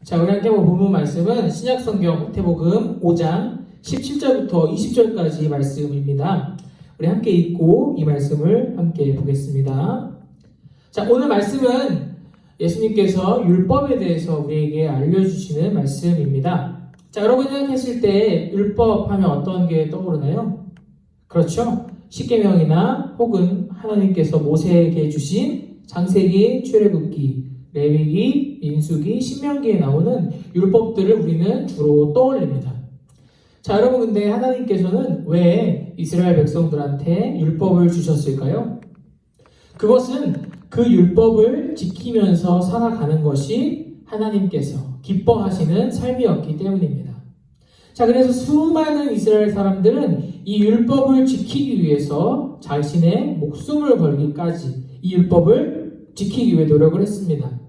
자, 우리 함께 본문 말씀은 신약성경 마태복음 5장 17절부터 20절까지 말씀입니다. 우리 함께 읽고 이 말씀을 함께 보겠습니다. 자, 오늘 말씀은 예수님께서 율법에 대해서 우리에게 알려주시는 말씀입니다. 자, 여러분이 생각했을 때 율법 하면 어떤 게 떠오르나요? 그렇죠. 십계명이나 혹은 하나님께서 모세에게 주신 창세기, 출애굽기, 레위기, 민수기, 신명기에 나오는 율법들을 우리는 주로 떠올립니다. 자, 여러분, 근데 하나님께서는 왜 이스라엘 백성들한테 율법을 주셨을까요? 그것은 그 율법을 지키면서 살아가는 것이 하나님께서 기뻐하시는 삶이었기 때문입니다. 자, 그래서 수많은 이스라엘 사람들은 이 율법을 지키기 위해서 자신의 목숨을 걸기까지 이 율법을 지키기 위해 노력을 했습니다.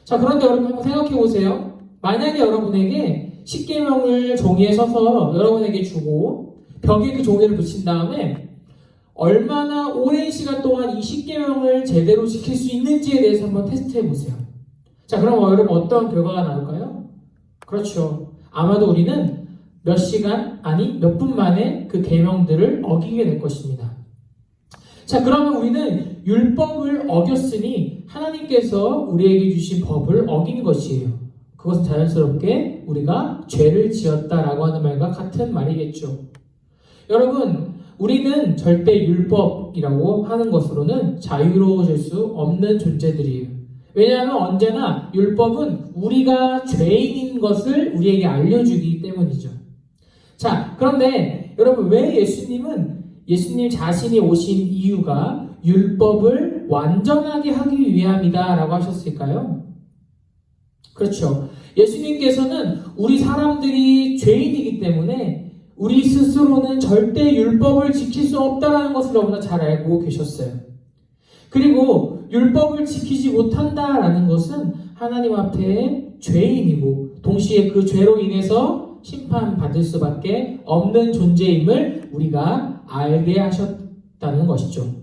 자, 그런데 여러분 한번 생각해 보세요. 만약에 여러분에게 십계명을 종이에 써서 여러분에게 주고 벽에 그 종이를 붙인 다음에 얼마나 오랜 시간 동안 이 십계명을 제대로 지킬 수 있는지에 대해서 한번 테스트해 보세요. 자, 그럼 여러분 어떤 결과가 나올까요? 그렇죠. 아마도 우리는 몇 시간, 아니 몇 분 만에 그 계명들을 어기게 될 것입니다. 자, 그러면 우리는 율법을 어겼으니 하나님께서 우리에게 주신 법을 어긴 것이에요. 그것은 자연스럽게 우리가 죄를 지었다라고 하는 말과 같은 말이겠죠. 여러분, 우리는 절대 율법이라고 하는 것으로는 자유로워질 수 없는 존재들이에요. 왜냐하면 언제나 율법은 우리가 죄인인 것을 우리에게 알려주기 때문이죠. 자, 그런데 여러분, 왜 예수님 자신이 오신 이유가 율법을 완전하게 하기 위함이다 라고 하셨을까요? 그렇죠. 예수님께서는 우리 사람들이 죄인이기 때문에 우리 스스로는 절대 율법을 지킬 수 없다는 것을 너무나 잘 알고 계셨어요. 그리고 율법을 지키지 못한다라는 것은 하나님 앞에 죄인이고 동시에 그 죄로 인해서 심판받을 수밖에 없는 존재임을 우리가 알게 하셨다는 것이죠.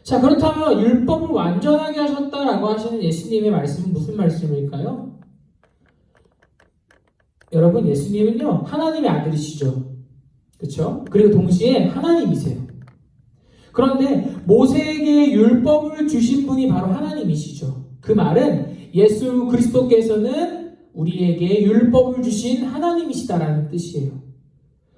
자, 그렇다면 율법을 완전하게 하셨다라고 하시는 예수님의 말씀은 무슨 말씀일까요? 여러분, 예수님은요 하나님의 아들이시죠. 그렇죠? 그리고 동시에 하나님이세요. 그런데 모세에게 율법을 주신 분이 바로 하나님이시죠. 그 말은 예수 그리스도께서는 우리에게 율법을 주신 하나님이시다라는 뜻이에요.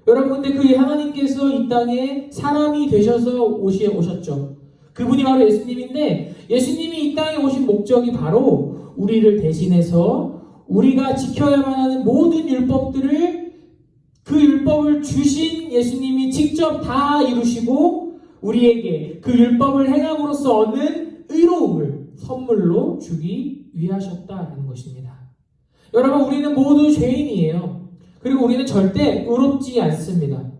여러분, 근데 그 하나님께서 이 땅에 사람이 되셔서 오셨죠. 그분이 바로 예수님인데 예수님이 이 땅에 오신 목적이 바로 우리를 대신해서 우리가 지켜야만 하는 모든 율법들을 그 율법을 주신 예수님이 직접 다 이루시고 우리에게 그 율법을 행함으로써 얻는 의로움을 선물로 주기 위하셨다는 것입니다. 여러분, 우리는 모두 죄인이에요. 그리고 우리는 절대 의롭지 않습니다.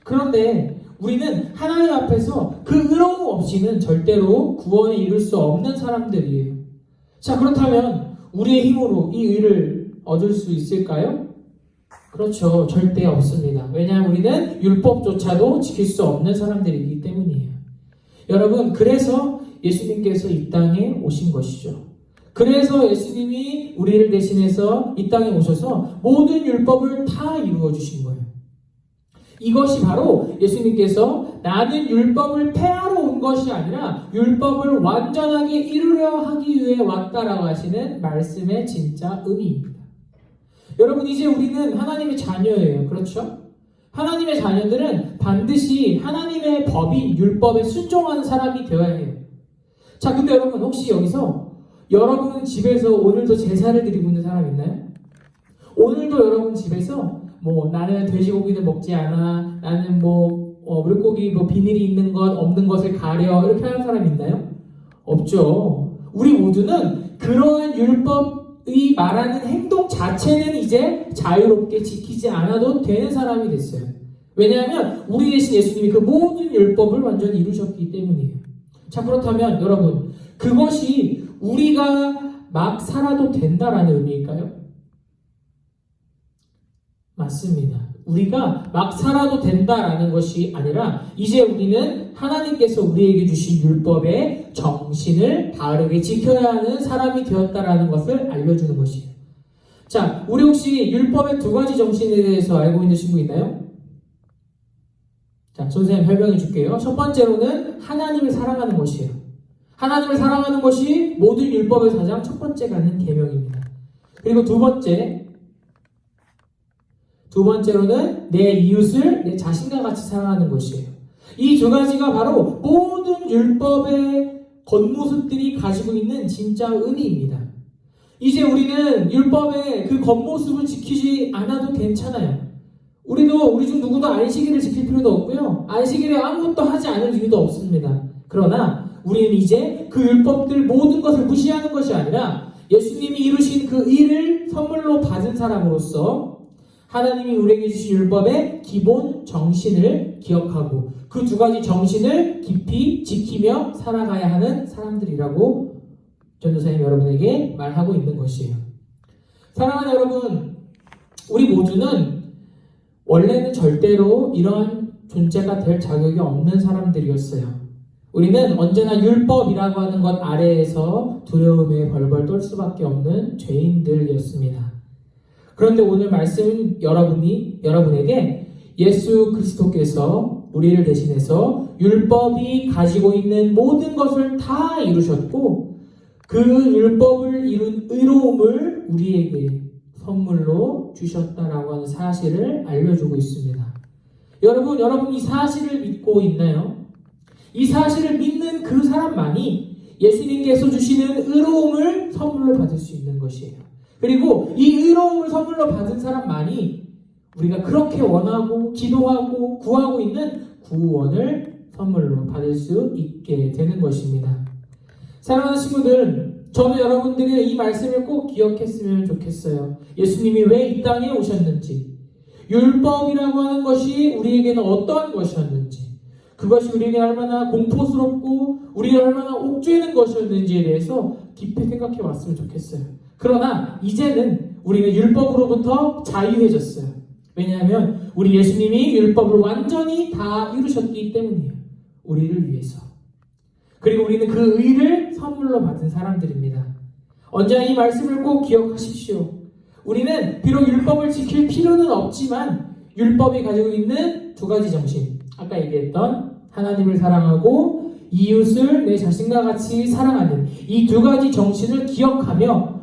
그런데 우리는 하나님 앞에서 그 의로움 없이는 절대로 구원에 이룰 수 없는 사람들이에요. 자, 그렇다면 우리의 힘으로 이 의를 얻을 수 있을까요? 그렇죠. 절대 없습니다. 왜냐하면 우리는 율법조차도 지킬 수 없는 사람들이기 때문이에요. 여러분, 그래서 예수님께서 이 땅에 오신 것이죠. 그래서 예수님이 우리를 대신해서 이 땅에 오셔서 모든 율법을 다 이루어 주신 거예요. 이것이 바로 예수님께서 나는 율법을 폐하러 온 것이 아니라 율법을 완전하게 이루려 하기 위해 왔다라고 하시는 말씀의 진짜 의미입니다. 여러분, 이제 우리는 하나님의 자녀예요. 그렇죠? 하나님의 자녀들은 반드시 하나님의 법인 율법에 순종하는 사람이 되어야 해요. 자, 근데 여러분, 혹시 여기서 여러분 집에서 오늘도 제사를 드리고 있는 사람 있나요? 오늘도 여러분 집에서 나는 돼지고기를 먹지 않아, 나는 물고기 비늘이 있는 것 없는 것을 가려, 이렇게 하는 사람 있나요? 없죠. 우리 모두는 그러한 율법이 말하는 행동 자체는 이제 자유롭게 지키지 않아도 되는 사람이 됐어요. 왜냐하면 우리 대신 예수님이 그 모든 율법을 완전히 이루셨기 때문이에요. 자, 그렇다면 여러분, 그것이 우리가 막 살아도 된다라는 의미일까요? 맞습니다. 우리가 막 살아도 된다라는 것이 아니라 이제 우리는 하나님께서 우리에게 주신 율법의 정신을 바르게 지켜야 하는 사람이 되었다라는 것을 알려주는 것이에요. 자, 우리 혹시 율법의 두 가지 정신에 대해서 알고 있는 친구 있나요? 자, 선생님 설명해 줄게요. 첫 번째로는 하나님을 사랑하는 것이에요. 하나님을 사랑하는 것이 모든 율법의 가장 첫 번째 가는 계명입니다. 그리고 두 번째로는 내 이웃을 내 자신과 같이 사랑하는 것이에요. 이 두 가지가 바로 모든 율법의 겉모습들이 가지고 있는 진짜 의미입니다. 이제 우리는 율법의 그 겉모습을 지키지 않아도 괜찮아요. 우리 중 누구도 안식일을 지킬 필요도 없고요. 안식일에 아무것도 하지 않을 이유도 없습니다. 그러나 우리는 이제 그 율법들 모든 것을 무시하는 것이 아니라 예수님이 이루신 그 일을 선물로 받은 사람으로서 하나님이 우리에게 주신 율법의 기본 정신을 기억하고 그 두 가지 정신을 깊이 지키며 살아가야 하는 사람들이라고 전도사님 여러분에게 말하고 있는 것이에요. 사랑하는 여러분, 우리 모두는 원래는 절대로 이러한 존재가 될 자격이 없는 사람들이었어요. 우리는 언제나 율법이라고 하는 것 아래에서 두려움에 벌벌 떨 수밖에 없는 죄인들이었습니다. 그런데 오늘 말씀은 여러분에게 예수 그리스도께서 우리를 대신해서 율법이 가지고 있는 모든 것을 다 이루셨고 그 율법을 이룬 의로움을 우리에게 선물로 주셨다라고 하는 사실을 알려주고 있습니다. 여러분 이 사실을 믿고 있나요? 이 사실을 믿는 그 사람만이 예수님께서 주시는 의로움을 선물로 받을 수 있는 것이에요. 그리고 이 의로움을 선물로 받은 사람만이 우리가 그렇게 원하고 기도하고 구하고 있는 구원을 선물로 받을 수 있게 되는 것입니다. 사랑하는 친구들, 저는 여러분들이 이 말씀을 꼭 기억했으면 좋겠어요. 예수님이 왜 이 땅에 오셨는지, 율법이라고 하는 것이 우리에게는 어떠한 것이었는지, 그것이 우리에게 얼마나 공포스럽고 우리가 얼마나 옥죄는 것이었는지에 대해서 깊이 생각해 왔으면 좋겠어요. 그러나 이제는 우리는 율법으로부터 자유해졌어요. 왜냐하면 우리 예수님이 율법을 완전히 다 이루셨기 때문이에요. 우리를 위해서. 그리고 우리는 그 의를 선물로 받은 사람들입니다. 언제나 이 말씀을 꼭 기억하십시오. 우리는 비록 율법을 지킬 필요는 없지만 율법이 가지고 있는 두 가지 정신, 아까 얘기했던 하나님을 사랑하고 이웃을 내 자신과 같이 사랑하는 이 두 가지 정신을 기억하며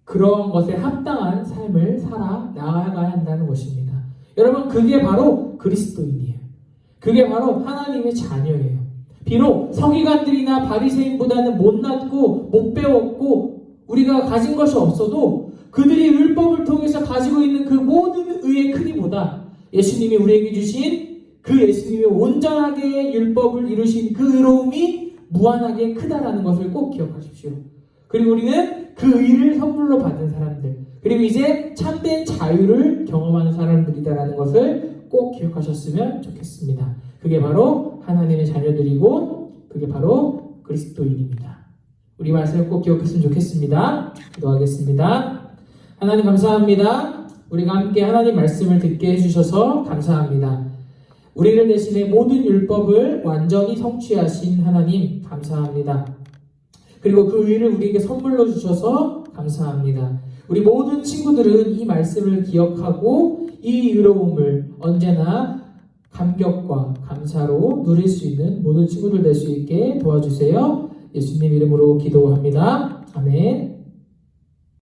그런 것에 합당한 삶을 살아 나아가야 한다는 것입니다. 여러분, 그게 바로 그리스도인이에요. 그게 바로 하나님의 자녀예요. 비록 서기관들이나 바리새인보다는 못났고 못 배웠고 우리가 가진 것이 없어도 그들이 율법을 통해서 가지고 있는 그 모든 의의 크기보다 예수님이 우리에게 주신 그 예수님이 온전하게 율법을 이루신 그 의로움이 무한하게 크다라는 것을 꼭 기억하십시오. 그리고 우리는 그 의를 선물로 받은 사람들, 그리고 이제 참된 자유를 경험하는 사람들이다라는 것을 꼭 기억하셨으면 좋겠습니다. 그게 바로 하나님의 자녀들이고 그게 바로 그리스도인입니다. 우리 말씀을 꼭 기억했으면 좋겠습니다. 기도하겠습니다. 하나님 감사합니다. 우리가 함께 하나님 말씀을 듣게 해주셔서 감사합니다. 우리를 대신해 모든 율법을 완전히 성취하신 하나님 감사합니다. 그리고 그 의를 우리에게 선물로 주셔서 감사합니다. 우리 모든 친구들은 이 말씀을 기억하고 이 의로움을 언제나 감격과 감사로 누릴 수 있는 모든 친구들 될 수 있게 도와주세요. 예수님 이름으로 기도합니다. 아멘.